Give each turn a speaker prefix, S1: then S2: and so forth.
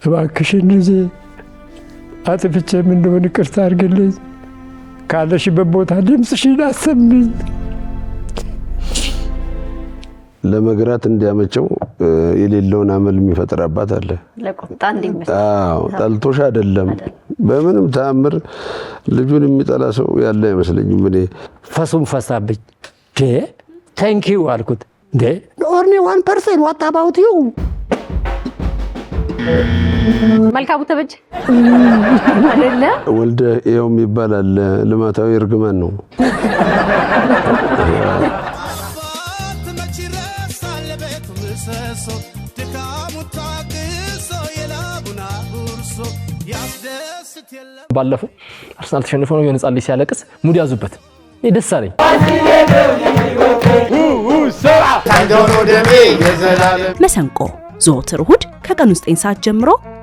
S1: እባክሽን ልጄ አጥፍቼም እንደሆነ ይቅርታ አድርግልኝ፣ ካለሽበት ቦታ ድምፅሽን አሰሚኝ።
S2: ለመግራት እንዲያመቸው የሌለውን አመል የሚፈጥር አባት አለ።
S3: ለቁጣ እንዲመች
S2: ጠልቶሽ አይደለም በምንም ተአምር ልጁን የሚጠላ ሰው ያለ አይመስለኝም። እኔ
S1: ፈሱም ፈሳብኝ ቴንኪው አልኩት።
S4: only 1% what about you?
S3: መልካሙ ተበጀ አይደለ
S2: ወልደ ይኸውም ይባላል። ልማታዊ እርግማን ነው።
S5: ባለፈው አርሰናል ተሸንፎ ነው የሆነ ጻልይ ሲያለቅስ ሙድ ያዙበት። ደስ አለኝ።
S6: መሰንቆ ዘወትር እሁድ ከቀኑ 9 ሰዓት ጀምሮ